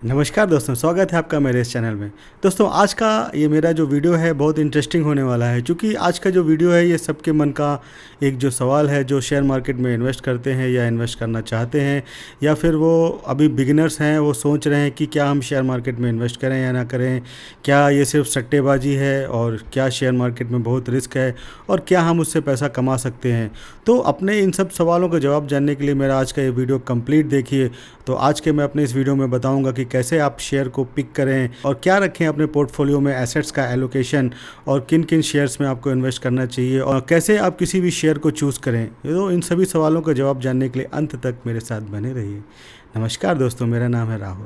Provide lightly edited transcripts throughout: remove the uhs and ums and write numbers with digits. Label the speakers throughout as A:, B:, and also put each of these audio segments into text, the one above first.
A: नमस्कार दोस्तों, स्वागत है आपका मेरे इस चैनल में। दोस्तों, आज का ये मेरा जो वीडियो है बहुत इंटरेस्टिंग होने वाला है, क्योंकि आज का जो वीडियो है ये सबके मन का एक जो सवाल है, जो शेयर मार्केट में इन्वेस्ट करते हैं या इन्वेस्ट करना चाहते हैं, या फिर वो अभी बिगिनर्स हैं, वो सोच रहे हैं कि क्या हम शेयर मार्केट में इन्वेस्ट करें या ना करें, क्या ये सिर्फ सट्टेबाजी है और क्या शेयर मार्केट में बहुत रिस्क है और क्या हम उससे पैसा कमा सकते हैं। तो अपने इन सब सवालों का जवाब जानने के लिए मेरा आज का ये वीडियो कंप्लीट देखिए। तो आज के मैं अपने इस वीडियो में बताऊंगा कि कैसे आप शेयर को पिक करें और क्या रखें अपने पोर्टफोलियो में, एसेट्स का एलोकेशन, और किन किन शेयर्स में आपको इन्वेस्ट करना चाहिए और कैसे आप किसी भी शेयर को चूज़ करें। तो इन सभी सवालों का जवाब जानने के लिए अंत तक मेरे साथ बने रहिए। नमस्कार दोस्तों, मेरा नाम है राहुल।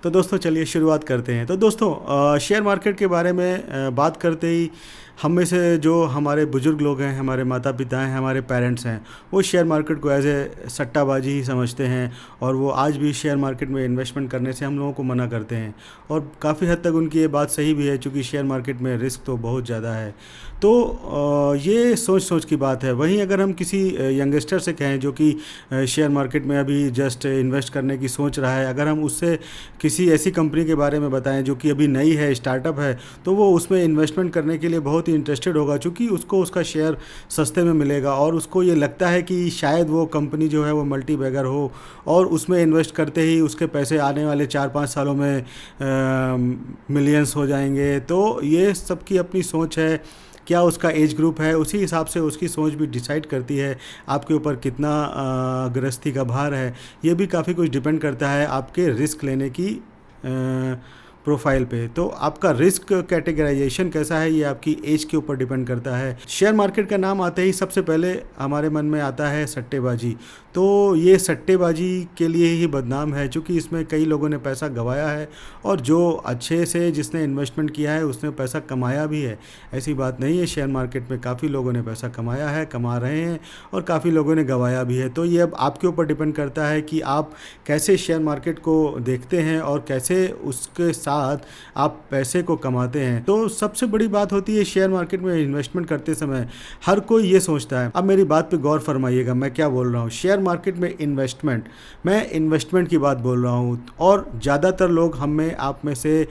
A: तो दोस्तों चलिए शुरुआत करते हैं। तो दोस्तों, शेयर मार्केट के बारे में बात करते ही हम में से जो हमारे बुज़ुर्ग लोग हैं, हमारे माता पिता हैं, हमारे पेरेंट्स हैं, वो शेयर मार्केट को एज ए सट्टाबाजी ही समझते हैं और वो आज भी शेयर मार्केट में इन्वेस्टमेंट करने से हम लोगों को मना करते हैं। और काफ़ी हद तक उनकी ये बात सही भी है, क्योंकि शेयर मार्केट में रिस्क तो बहुत ज़्यादा है। तो ये सोच की बात है। वहीं अगर हम किसी यंगस्टर से कहें जो कि शेयर मार्केट में अभी जस्ट इन्वेस्ट करने की सोच रहा है, अगर हम उससे किसी ऐसी कंपनी के बारे में बताएं जो कि अभी नई है, स्टार्टअप है, तो वो उसमें इन्वेस्टमेंट करने के लिए बहुत ही इंटरेस्टेड होगा, क्योंकि उसको उसका शेयर सस्ते में मिलेगा और उसको ये लगता है कि शायद वो कंपनी जो है वो मल्टी बैगर हो और उसमें इन्वेस्ट करते ही उसके पैसे आने वाले 4-5 सालों में मिलियंस हो जाएंगे। तो ये सबकी अपनी सोच है। क्या उसका एज ग्रुप है, उसी हिसाब से उसकी सोच भी डिसाइड करती है आपके ऊपर कितना गृहस्थी का भार है। ये भी काफ़ी कुछ डिपेंड करता है आपके रिस्क लेने की प्रोफाइल पे। तो आपका रिस्क कैटेगराइजेशन कैसा है, ये आपकी एज के ऊपर डिपेंड करता है। शेयर मार्केट का नाम आते ही सबसे पहले हमारे मन में आता है सट्टेबाजी। तो ये सट्टेबाजी के लिए ही बदनाम है, क्योंकि इसमें कई लोगों ने पैसा गंवाया है और जो अच्छे से जिसने इन्वेस्टमेंट किया है उसने पैसा कमाया भी है। ऐसी बात नहीं है, शेयर मार्केट में काफ़ी लोगों ने पैसा कमाया है, कमा रहे हैं, और काफ़ी लोगों ने गंवाया भी है। तो ये अब आपके ऊपर डिपेंड करता है कि आप कैसे शेयर मार्केट को देखते हैं और कैसे उसके साथ आप पैसे को कमाते हैं। तो सबसे बड़ी बात होती है शेयर मार्केट में इन्वेस्टमेंट करते समय, हर कोई ये सोचता है। अब मेरी बात पे गौर फरमाइएगा, मैं क्या बोल रहा हूँ। शेयर मार्केट में इन्वेस्टमेंट, मैं इन्वेस्टमेंट की बात बोल रहा हूँ, और ज़्यादातर लोग हम में, आप में से,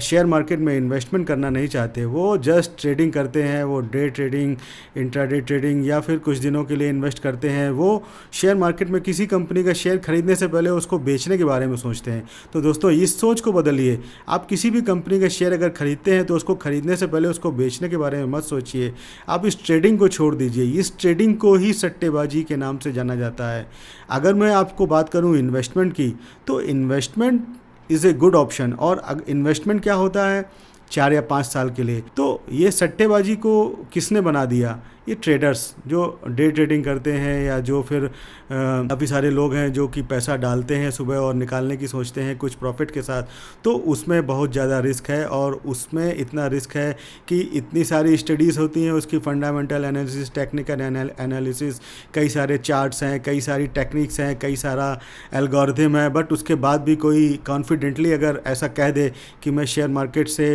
A: शेयर मार्केट में इन्वेस्टमेंट करना नहीं चाहते। वो जस्ट ट्रेडिंग करते हैं, वो डे ट्रेडिंग, इंट्राडे ट्रेडिंग, या फिर कुछ दिनों के लिए इन्वेस्ट करते हैं। वो शेयर मार्केट में किसी कंपनी का शेयर खरीदने से पहले उसको बेचने के बारे में सोचते हैं। तो दोस्तों, इस सोच को बदलिए। आप किसी भी कंपनी का शेयर अगर खरीदते हैं तो उसको खरीदने से पहले उसको बेचने के बारे में मत सोचिए। आप इस ट्रेडिंग को छोड़ दीजिए। इस ट्रेडिंग को ही सट्टेबाजी के नाम से जाना जाता है। अगर मैं आपको बात करूं इन्वेस्टमेंट की, तो investment is a good option. और इन्वेस्टमेंट क्या होता है, 4 या 5 साल के लिए। तो ये सट्टेबाजी को किसने बना दिया? ये ट्रेडर्स जो डे ट्रेडिंग करते हैं, या जो फिर काफ़ी सारे लोग हैं जो कि पैसा डालते हैं सुबह और निकालने की सोचते हैं कुछ प्रॉफिट के साथ। तो उसमें बहुत ज़्यादा रिस्क है, और उसमें इतना रिस्क है कि इतनी सारी स्टडीज़ होती हैं, उसकी फंडामेंटल एनालिसिस, टेक्निकल एनालिसिस, कई सारे चार्ट्स हैं, कई सारी टेक्निक्स हैं, कई सारा एल्गोरिथम है। बट उसके बाद भी कोई कॉन्फिडेंटली अगर ऐसा कह दे कि मैं शेयर मार्केट से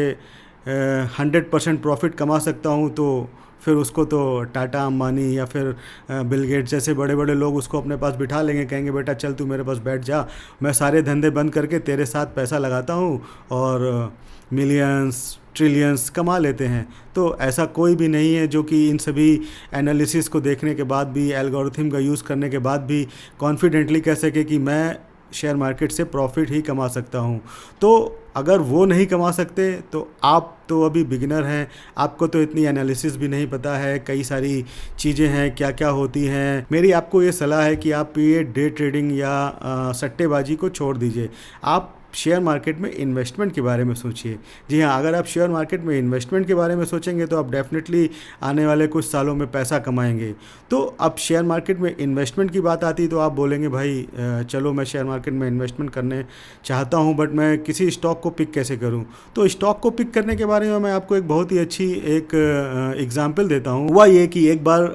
A: 100% प्रॉफिट कमा सकता हूँ, तो फिर उसको तो टाटा, अंबानी या फिर बिल गेट्स जैसे बड़े बड़े लोग उसको अपने पास बिठा लेंगे, कहेंगे बेटा चल तू मेरे पास बैठ जा, मैं सारे धंधे बंद करके तेरे साथ पैसा लगाता हूँ, और मिलियंस ट्रिलियंस कमा लेते हैं। तो ऐसा कोई भी नहीं है जो कि इन सभी एनालिसिस को देखने के बाद भी, एल्गोरिथम का यूज़ करने के बाद भी कॉन्फिडेंटली कह सके कि मैं शेयर मार्केट से प्रॉफिट ही कमा सकता हूँ। तो अगर वो नहीं कमा सकते तो आप तो अभी बिगिनर हैं, आपको तो इतनी एनालिसिस भी नहीं पता है, कई सारी चीज़ें हैं क्या क्या होती हैं। मेरी आपको ये सलाह है कि आप ये डे ट्रेडिंग या सट्टेबाजी को छोड़ दीजिए। आप शेयर मार्केट में इन्वेस्टमेंट के बारे में सोचिए। जी हाँ, अगर आप शेयर मार्केट में इन्वेस्टमेंट के बारे में सोचेंगे तो आप डेफिनेटली आने वाले कुछ सालों में पैसा कमाएंगे। तो अब शेयर मार्केट में इन्वेस्टमेंट की बात आती तो आप बोलेंगे भाई चलो मैं शेयर मार्केट में इन्वेस्टमेंट करने चाहता हूँ, बट मैं किसी स्टॉक को पिक कैसे करूँ। तो स्टॉक को पिक करने के बारे में मैं आपको एक बहुत ही अच्छी एक एग्जाम्पल देता हूँ। हुआ ये कि एक बार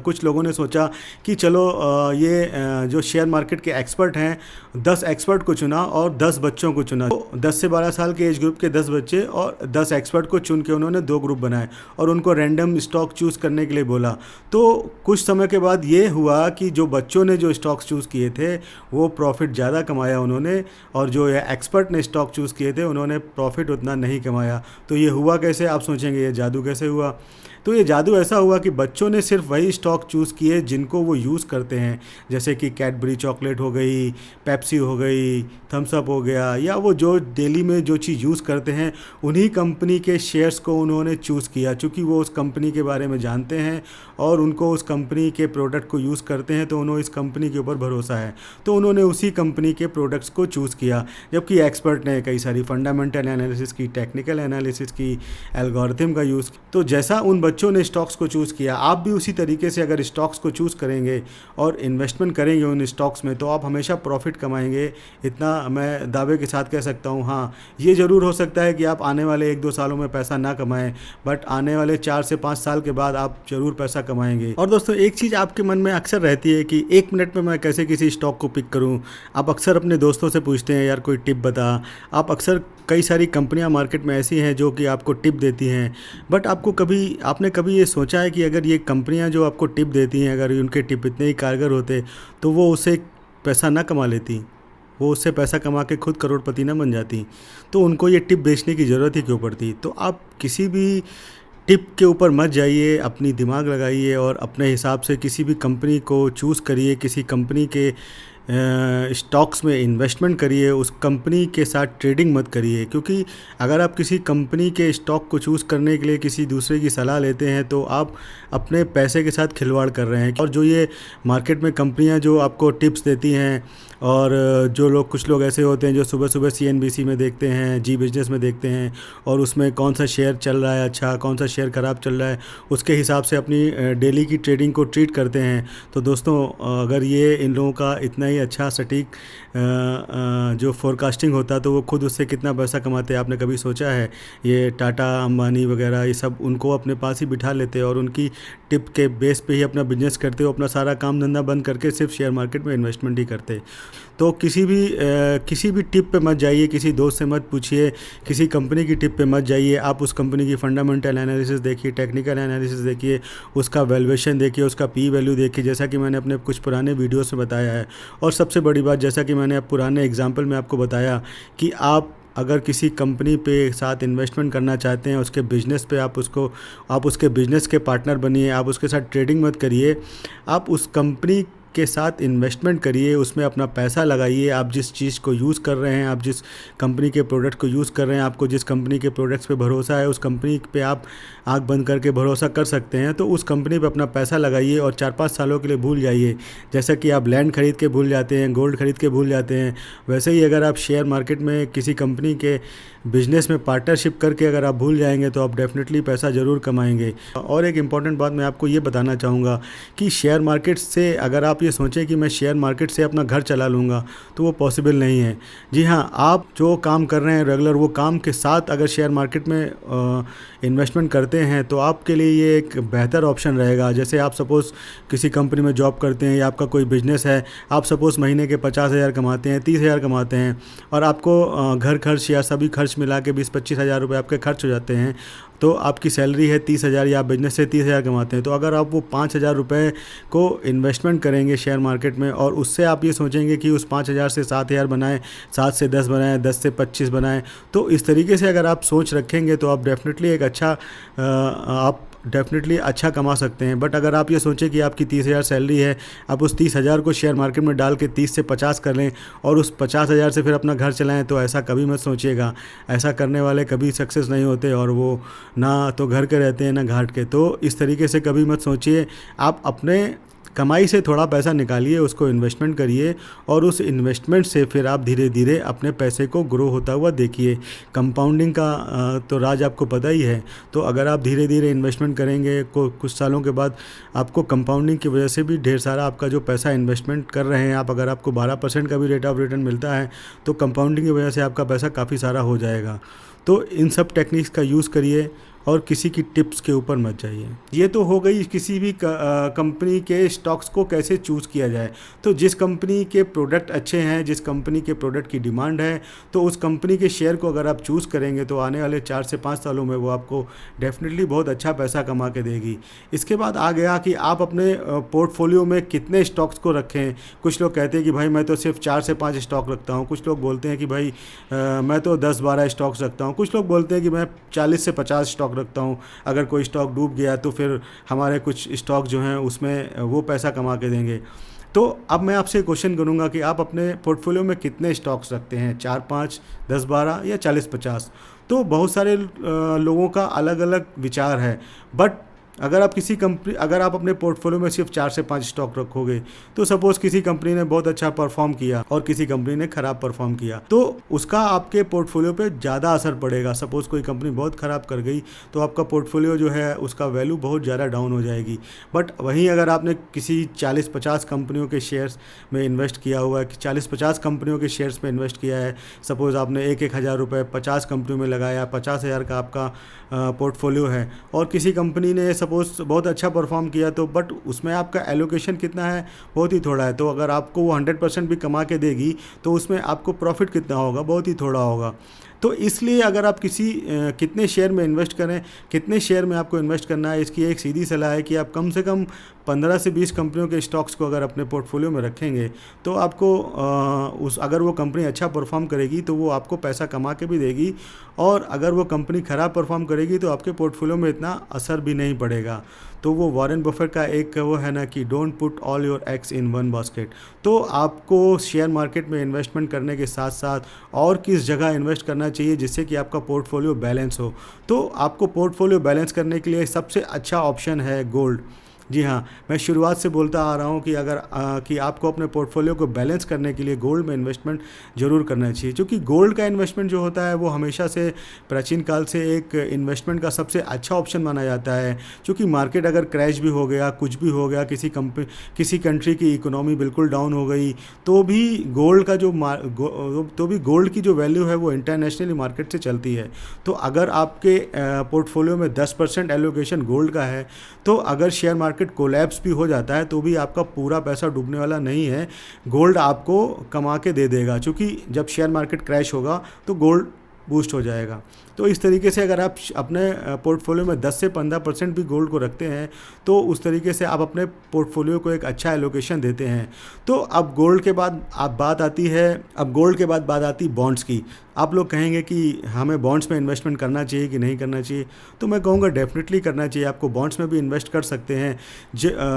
A: कुछ लोगों ने सोचा कि चलो ये जो शेयर मार्केट के एक्सपर्ट हैं, 10 एक्सपर्ट को चुना और 10 बच्चों बच्चों को चुना। तो 10 से 12 साल के एज ग्रुप के 10 बच्चे और 10 एक्सपर्ट को चुन के उन्होंने 2 ग्रुप बनाए और उनको रैंडम स्टॉक चूज़ करने के लिए बोला। तो कुछ समय के बाद ये हुआ कि जो बच्चों ने जो स्टॉक्स चूज़ किए थे वो प्रॉफिट ज़्यादा कमाया उन्होंने, और जो एक्सपर्ट ने स्टॉक चूज़ किए थे उन्होंने प्रॉफिट उतना नहीं कमाया। तो ये हुआ कैसे? आप सोचेंगे ये जादू कैसे हुआ? तो ये जादू ऐसा हुआ कि बच्चों ने सिर्फ वही स्टॉक चूज़ किए जिनको वो यूज़ करते हैं, जैसे कि कैडबरी चॉकलेट हो गई, पेप्सी हो गई, थम्स अप हो गया, या वो जो डेली में जो चीज़ यूज़ करते हैं उन्हीं कंपनी के शेयर्स को उन्होंने चूज़ किया, चूँकि वो उस कंपनी के बारे में जानते हैं और उनको उस कंपनी के प्रोडक्ट को यूज़ करते हैं, तो उन्होंने इस कंपनी के ऊपर भरोसा है, तो उन्होंने उसी कंपनी के प्रोडक्ट्स को चूज़ किया। जबकि एक्सपर्ट ने कई सारी फंडामेंटल एनालिसिस की, टेक्निकल एनालिसिस की, एल्गोरिथम का यूज़। तो जैसा उन बच्चों ने स्टॉक्स को चूज़ किया, आप भी उसी तरीके से अगर स्टॉक्स को चूज़ करेंगे और इन्वेस्टमेंट करेंगे उन स्टॉक्स में, तो आप हमेशा प्रॉफिट कमाएंगे। इतना मैं दावे के साथ कह सकता हूँ। हाँ, ये ज़रूर हो सकता है कि आप आने वाले 1-2 सालों में पैसा ना कमाएं, बट आने वाले 4 से 5 साल के बाद आप ज़रूर पैसा कमाएंगे। और दोस्तों, एक चीज़ आपके मन में अक्सर रहती है कि 1 मिनट में मैं कैसे किसी स्टॉक को पिक करूँ। आप अक्सर अपने दोस्तों से पूछते हैं, यार कोई टिप बता। आप अक्सर कई सारी कंपनियां मार्केट में ऐसी हैं जो कि आपको टिप देती हैं, बट आपने कभी ये सोचा है कि अगर ये कंपनियां जो आपको टिप देती हैं, अगर उनके टिप इतने ही कारगर होते तो वो उससे पैसा ना कमा लेती, वो उससे पैसा कमा के खुद करोड़पति ना बन जाती, तो उनको ये टिप बेचने की ज़रूरत ही क्यों पड़ती? तो आप किसी भी टिप के ऊपर मत जाइए, अपनी दिमाग लगाइए और अपने हिसाब से किसी भी कंपनी को चूज़ करिए, किसी कंपनी के स्टॉक्स में इन्वेस्टमेंट करिए, उस कंपनी के साथ ट्रेडिंग मत करिए। क्योंकि अगर आप किसी कंपनी के स्टॉक को चूज़ करने के लिए किसी दूसरे की सलाह लेते हैं तो आप अपने पैसे के साथ खिलवाड़ कर रहे हैं। और जो ये मार्केट में कंपनियां जो आपको टिप्स देती हैं, और कुछ लोग ऐसे होते हैं जो सुबह सुबह CNBC में देखते हैं, जी बिज़नेस में देखते हैं, और उसमें कौन सा शेयर चल रहा है अच्छा, कौन सा शेयर ख़राब चल रहा है, उसके हिसाब से अपनी डेली की ट्रेडिंग को ट्रीट करते हैं। तो दोस्तों, अगर ये इन लोगों का इतना ही अच्छा सटीक जो फोरकास्टिंग होता तो वो खुद उससे कितना पैसा कमाते, आपने कभी सोचा है? ये टाटा, अंबानी वगैरह, ये सब उनको अपने पास ही बिठा लेते और उनकी टिप के बेस पे ही अपना बिजनेस करते हो, अपना सारा काम धंधा बंद करके सिर्फ शेयर मार्केट में इन्वेस्टमेंट ही करते। तो किसी भी टिप पे मत जाइए, किसी दोस्त से मत पूछिए, किसी कंपनी की टिप पे मत जाइए। आप उस कंपनी की फंडामेंटल एनालिसिस देखिए, टेक्निकल एनालिसिस देखिए, उसका वैल्यूएशन देखिए, उसका पी वैल्यू देखिए, जैसा कि मैंने अपने कुछ पुराने वीडियोस में बताया है। और सबसे बड़ी बात, जैसा कि मैंने पुराने एग्जाम्पल में आपको बताया कि आप अगर किसी कंपनी पे साथ इन्वेस्टमेंट करना चाहते हैं, उसके बिज़नेस पे आप उसके बिज़नेस के पार्टनर बनिए, आप उसके साथ ट्रेडिंग मत करिए, आप उस कंपनी के साथ इन्वेस्टमेंट करिए, उसमें अपना पैसा लगाइए। आप जिस चीज़ को यूज़ कर रहे हैं, आप जिस कंपनी के प्रोडक्ट को यूज़ कर रहे हैं, आपको जिस कंपनी के प्रोडक्ट्स पे भरोसा है, उस कंपनी पे आप आँख बंद करके भरोसा कर सकते हैं, तो उस कंपनी पे अपना पैसा लगाइए और 4-5 सालों के लिए भूल जाइए। जैसा कि आप लैंड खरीद के भूल जाते हैं, गोल्ड खरीद के भूल जाते हैं, वैसे ही अगर आप शेयर मार्केट में किसी कंपनी के बिज़नेस में पार्टनरशिप करके अगर आप भूल जाएंगे तो आप डेफिनेटली पैसा ज़रूर कमाएंगे। और एक इम्पॉर्टेंट बात मैं आपको ये बताना चाहूँगा कि शेयर मार्केट से अगर आप ये सोचें कि मैं शेयर मार्केट से अपना घर चला लूँगा, तो वो पॉसिबल नहीं है। जी हाँ, आप जो काम कर रहे हैं रेगुलर, वो काम के साथ अगर शेयर मार्केट में इन्वेस्टमेंट करते हैं तो आपके लिए ये एक बेहतर ऑप्शन रहेगा। जैसे आप सपोज़ किसी कंपनी में जॉब करते हैं या आपका कोई बिज़नेस है, आप सपोज़ महीने के 50,000 कमाते हैं, 30,000 कमाते हैं, और आपको घर खर्च या सभी खर्च मिला के 20-25 हज़ार रुपये आपके खर्च हो जाते हैं, तो आपकी सैलरी है 30,000 या आप बिज़नेस से 30,000 कमाते हैं, तो अगर आप वो 5,000 रुपये को इन्वेस्टमेंट करेंगे शेयर मार्केट में, और उससे आप ये सोचेंगे कि उस 5,000 से 7,000 बनाएं, 7 से 10 बनाएं, 10 से 25 बनाएं, तो इस तरीके से अगर आप सोच रखेंगे तो आप डेफिनेटली अच्छा कमा सकते हैं। बट अगर आप ये सोचें कि आपकी 30,000 सैलरी है, आप उस 30,000 को शेयर मार्केट में डाल के 30 से 50 कर लें और उस 50,000 से फिर अपना घर चलाएं, तो ऐसा कभी मत सोचिएगा। ऐसा करने वाले कभी सक्सेस नहीं होते, और वो ना तो घर के रहते हैं ना घाट के। तो इस तरीके से कभी मत सोचिए। आप अपने कमाई से थोड़ा पैसा निकालिए, उसको इन्वेस्टमेंट करिए, और उस इन्वेस्टमेंट से फिर आप धीरे धीरे अपने पैसे को ग्रो होता हुआ देखिए। कंपाउंडिंग का तो राज आपको पता ही है। तो अगर आप धीरे धीरे इन्वेस्टमेंट करेंगे, कुछ सालों के बाद आपको कंपाउंडिंग की वजह से भी ढेर सारा आपका जो पैसा इन्वेस्टमेंट कर रहे हैं आप, अगर आपको 12% का भी रेट ऑफ रिटर्न मिलता है, तो कंपाउंडिंग की वजह से आपका पैसा काफ़ी सारा हो जाएगा। तो इन सब टेक्निक्स का यूज़ करिए और किसी की टिप्स के ऊपर मत जाइए। ये तो हो गई किसी भी कंपनी के स्टॉक्स को कैसे चूज़ किया जाए। तो जिस कंपनी के प्रोडक्ट अच्छे हैं, जिस कंपनी के प्रोडक्ट की डिमांड है, तो उस कंपनी के शेयर को अगर आप चूज़ करेंगे तो आने वाले 4 से 5 सालों में वो आपको डेफिनेटली बहुत अच्छा पैसा कमा के देगी। इसके बाद आ गया कि आप अपने पोर्टफोलियो में कितने स्टॉक्स को रखें। कुछ लोग कहते हैं कि भाई मैं तो सिर्फ 4 से 5 स्टॉक रखता हूँ। कुछ लोग बोलते हैं कि भाई मैं तो 10-12 स्टॉक्स रखता हूँ। कुछ लोग बोलते हैं कि मैं 40 से 50 स्टॉक रखता हूँ, अगर कोई स्टॉक डूब गया तो फिर हमारे कुछ स्टॉक जो हैं उसमें वो पैसा कमा के देंगे। तो अब मैं आपसे क्वेश्चन करूंगा कि आप अपने पोर्टफोलियो में कितने स्टॉक्स रखते हैं, 4-5, 10-12 या 40-50। तो बहुत सारे लोगों का अलग अलग विचार है। बट अगर आप अपने पोर्टफोलियो में सिर्फ 4 से 5 स्टॉक रखोगे, तो सपोज़ किसी कंपनी ने बहुत अच्छा परफॉर्म किया और किसी कंपनी ने ख़राब परफॉर्म किया, तो उसका आपके पोर्टफोलियो पे ज़्यादा असर पड़ेगा। सपोज़ कोई कंपनी बहुत ख़राब कर गई तो आपका पोर्टफोलियो जो है उसका वैल्यू बहुत ज़्यादा डाउन हो जाएगी। बट वहीं अगर आपने किसी 40-50 कंपनियों के शेयर्स में इन्वेस्ट किया हुआ है, 40-50 कंपनियों के शेयर्स में इन्वेस्ट किया है, सपोज़ आपने 1-1 हज़ार रुपये 50 कंपनियों में लगाया, 50,000 का आपका पोर्टफोलियो है, और किसी कंपनी ने सपोज़ बहुत अच्छा परफॉर्म किया, तो बट उसमें आपका एलोकेशन कितना है, बहुत ही थोड़ा है। तो अगर आपको वो 100% भी कमा के देगी तो उसमें आपको प्रॉफिट कितना होगा, बहुत ही थोड़ा होगा। तो इसलिए अगर आप कितने शेयर में इन्वेस्ट करें, कितने शेयर में आपको इन्वेस्ट करना है, इसकी एक सीधी सलाह है कि आप कम से कम 15 से 20 कंपनियों के स्टॉक्स को अगर अपने पोर्टफोलियो में रखेंगे तो आपको अगर वो कंपनी अच्छा परफॉर्म करेगी तो वो आपको पैसा कमा के भी देगी, और अगर वो कंपनी ख़राब परफॉर्म करेगी तो आपके पोर्टफोलियो में इतना असर भी नहीं पड़ेगा। तो वो वॉरेन बफेट का एक वो है ना कि don't put all your eggs in one basket. तो आपको शेयर मार्केट में इन्वेस्टमेंट करने के साथ साथ और किस जगह इन्वेस्ट करना चाहिए जिससे कि आपका पोर्टफोलियो बैलेंस हो। तो आपको पोर्टफोलियो बैलेंस करने के लिए सबसे अच्छा ऑप्शन है गोल्ड। जी हाँ, मैं शुरुआत से बोलता आ रहा हूँ कि आपको अपने पोर्टफोलियो को बैलेंस करने के लिए गोल्ड में इन्वेस्टमेंट ज़रूर करना चाहिए, क्योंकि गोल्ड का इन्वेस्टमेंट जो होता है वो हमेशा से प्राचीन काल से एक इन्वेस्टमेंट का सबसे अच्छा ऑप्शन माना जाता है। क्योंकि मार्केट अगर क्रैश भी हो गया, कुछ भी हो गया, किसी कंट्री की इकोनॉमी बिल्कुल डाउन हो गई, तो भी गोल्ड की जो वैल्यू है वो इंटरनेशनली मार्केट से चलती है। तो अगर आपके पोर्टफोलियो में 10% एलोकेशन गोल्ड का है, तो अगर शेयर मार्केट कोलैप्स भी हो जाता है तो भी आपका पूरा पैसा डूबने वाला नहीं है। गोल्ड आपको कमा के दे देगा, क्योंकि जब शेयर मार्केट क्रैश होगा तो गोल्ड बूस्ट हो जाएगा। तो इस तरीके से अगर आप अपने पोर्टफोलियो में 10 से 15% भी गोल्ड को रखते हैं तो उस तरीके से आप अपने पोर्टफोलियो को एक अच्छा एलोकेशन देते हैं। तो अब गोल्ड के बाद बात आती बॉन्ड्स की। आप लोग कहेंगे कि हमें बॉन्ड्स में इन्वेस्टमेंट करना चाहिए कि नहीं करना चाहिए, तो मैं कहूँगा डेफिनेटली करना चाहिए। आपको बॉन्ड्स में भी इन्वेस्ट कर सकते हैं,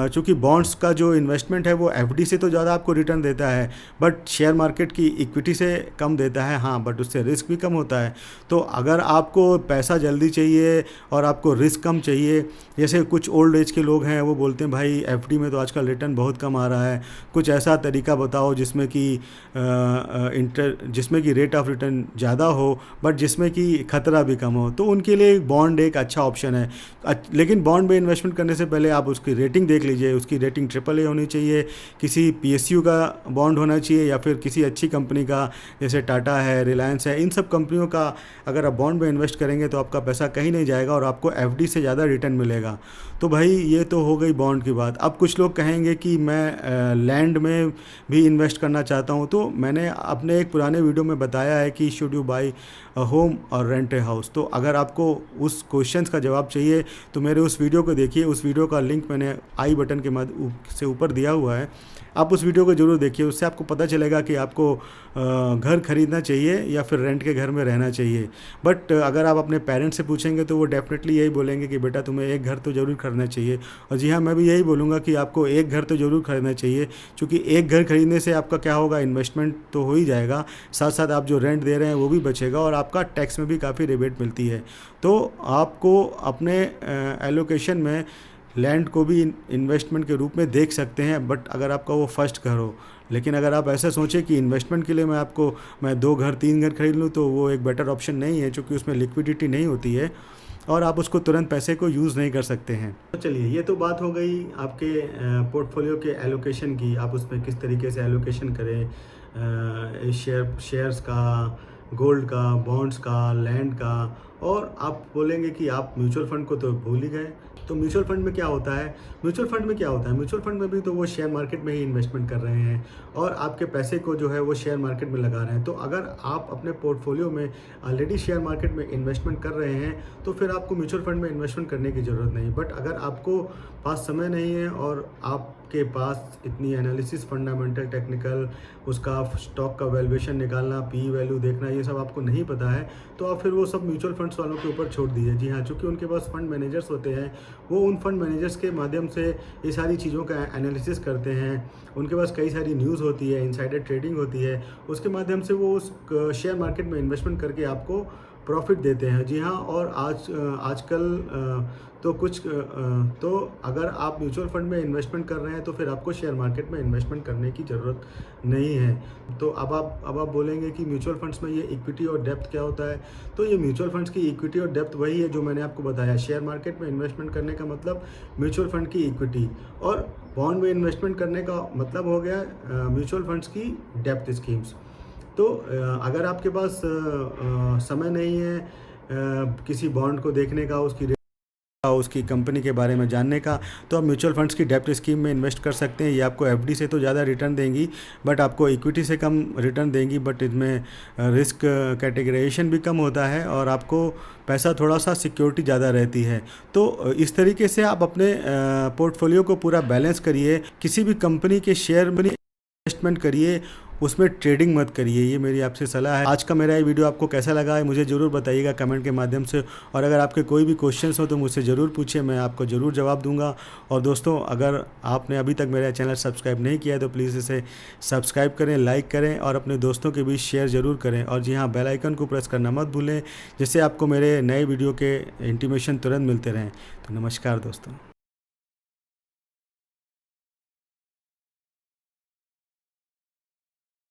A: चूँकि बॉन्ड्स का जो इन्वेस्टमेंट है वो एफडी से तो ज़्यादा आपको रिटर्न देता है, बट शेयर मार्केट की इक्विटी से कम देता है। हाँ, बट उससे रिस्क भी कम होता है। तो अगर आपको पैसा जल्दी चाहिए और आपको रिस्क कम चाहिए, जैसे कुछ ओल्ड एज के लोग हैं वो बोलते हैं भाई एफडी में तो आजकल रिटर्न बहुत कम आ रहा है, कुछ ऐसा तरीका बताओ जिसमें कि रेट ऑफ रिटर्न ज़्यादा हो बट जिसमें कि खतरा भी कम हो। तो उनके लिए बॉन्ड एक अच्छा ऑप्शन है। लेकिन बॉन्ड में इन्वेस्टमेंट करने से पहले आप उसकी रेटिंग देख लीजिए। उसकी रेटिंग AAA होनी चाहिए, किसी PSU का बॉन्ड होना चाहिए, या फिर किसी अच्छी कंपनी का, जैसे टाटा है, रिलायंस है। इन सब कंपनियों का अगर आप बॉन्ड में इन्वेस्ट करेंगे तो आपका पैसा कहीं नहीं जाएगा और आपको एफडी से ज़्यादा रिटर्न मिलेगा। तो भाई ये तो हो गई बॉन्ड की बात। अब कुछ लोग कहेंगे कि मैं लैंड में भी इन्वेस्ट करना चाहता हूँ। तो मैंने अपने एक पुराने वीडियो में बताया है कि should you by a home और रेंट ए हाउस। तो अगर आपको उस क्वेश्चंस का जवाब चाहिए तो मेरे उस वीडियो को देखिए। उस वीडियो का लिंक मैंने आई बटन के माध्यम से ऊपर दिया हुआ है, आप उस वीडियो को ज़रूर देखिए। उससे आपको पता चलेगा कि आपको घर खरीदना चाहिए या फिर रेंट के घर में रहना चाहिए। बट अगर आप अपने पेरेंट्स से पूछेंगे तो वो डेफिनेटली यही बोलेंगे कि बेटा तुम्हें एक घर तो ज़रूर खरीदना चाहिए। और जी हाँ, मैं भी यही बोलूँगा कि आपको एक घर तो ज़रूर खरीदना चाहिए, क्योंकि एक घर खरीदने से आपका क्या होगा, इन्वेस्टमेंट तो हो ही जाएगा, साथ साथ आप जो रेंट दे रहे हैं वो भी बचेगा और आपका टैक्स में भी काफ़ी रिबेट मिलती है। तो आपको अपने एलोकेशन में लैंड को भी इन्वेस्टमेंट के रूप में देख सकते हैं, बट अगर आपका वो फर्स्ट घर हो। लेकिन अगर आप ऐसा सोचें कि इन्वेस्टमेंट के लिए मैं 2 घर 3 घर खरीद लूँ, तो वो एक बेटर ऑप्शन नहीं है, क्योंकि उसमें लिक्विडिटी नहीं होती है और आप उसको तुरंत पैसे को यूज़ नहीं कर सकते हैं। तो चलिए, ये तो बात हो गई आपके पोर्टफोलियो के एलोकेशन की, आप उसमें किस तरीके से एलोकेशन करें शेयर्स का, गोल्ड का, बॉन्ड्स का, लैंड का। और आप बोलेंगे कि आप म्यूचुअल फंड को तो भूल ही गए। तो म्यूचुअल फंड में क्या होता है? म्यूचुअल फंड में क्या होता है? म्यूचुअल फंड में भी तो वो शेयर मार्केट में ही इन्वेस्टमेंट कर रहे हैं और आपके पैसे को जो है वो शेयर मार्केट में लगा रहे हैं। तो अगर आप अपने पोर्टफोलियो में ऑलरेडी शेयर मार्केट में इन्वेस्टमेंट कर रहे हैं तो फिर आपको म्यूचुअल फंड में इन्वेस्टमेंट करने की ज़रूरत नहीं। बट अगर आपको पास समय नहीं है और आपके पास इतनी एनालिसिस, फंडामेंटल, टेक्निकल, उसका स्टॉक का वैल्यूएशन निकालना, पी वैल्यू देखना, ये सब आपको नहीं पता है, तो आप फिर वो सब म्यूचुअल फंड्स वालों के ऊपर छोड़ दीजिए। जी हाँ, चूँकि उनके पास फंड मैनेजर्स होते हैं, वो उन फंड मैनेजर्स के माध्यम से ये सारी चीज़ों का एनालिसिस करते हैं। उनके पास कई सारी न्यूज़ होती है, इनसाइडर ट्रेडिंग होती है, उसके माध्यम से वो उस शेयर मार्केट में इन्वेस्टमेंट करके आपको प्रॉफिट देते हैं। जी हाँ, और आजकल तो अगर आप म्यूचुअल फंड में इन्वेस्टमेंट कर रहे हैं तो फिर आपको शेयर मार्केट में इन्वेस्टमेंट करने की ज़रूरत नहीं है। तो अब आप बोलेंगे कि म्यूचुअल फंड्स में ये इक्विटी और डेप्थ क्या होता है? तो ये म्यूचुअल फंड्स की इक्विटी और डेप्थ वही है जो मैंने आपको बताया। शेयर मार्केट में इन्वेस्टमेंट करने का मतलब म्यूचुअल फंड की इक्विटी, और बॉन्ड में इन्वेस्टमेंट करने का मतलब हो गया म्यूचुअल फंड्स की डेप्थ स्कीम्स। तो अगर आपके पास समय नहीं है किसी बॉन्ड को देखने का, उसकी कंपनी के बारे में जानने का, तो आप म्यूचुअल फंड्स की डेप्ट स्कीम में इन्वेस्ट कर सकते हैं। ये आपको एफडी से तो ज़्यादा रिटर्न देंगी, बट आपको इक्विटी से कम रिटर्न देंगी। बट इसमें रिस्क कैटेगराइजेशन भी कम होता है और आपको पैसा थोड़ा सा सिक्योरिटी ज़्यादा रहती है। तो इस तरीके से आप अपने पोर्टफोलियो को पूरा बैलेंस करिए। किसी भी कंपनी के शेयर में इन्वेस्टमेंट करिए, उसमें ट्रेडिंग मत करिए। ये मेरी आपसे सलाह है। आज का मेरा ये वीडियो आपको कैसा लगा है मुझे ज़रूर बताइएगा कमेंट के माध्यम से, और अगर आपके कोई भी क्वेश्चंस हो तो मुझसे ज़रूर पूछिए, मैं आपको ज़रूर जवाब दूंगा। और दोस्तों, अगर आपने अभी तक मेरा चैनल सब्सक्राइब नहीं किया है तो प्लीज़ इसे सब्सक्राइब करें, लाइक करें और अपने दोस्तों के बीच शेयर ज़रूर करें। और जी हाँ, बेल आइकन को प्रेस करना मत भूलें, जिससे आपको मेरे नए वीडियो के इंटीमेशन तुरंत मिलते रहें। तो नमस्कार दोस्तों।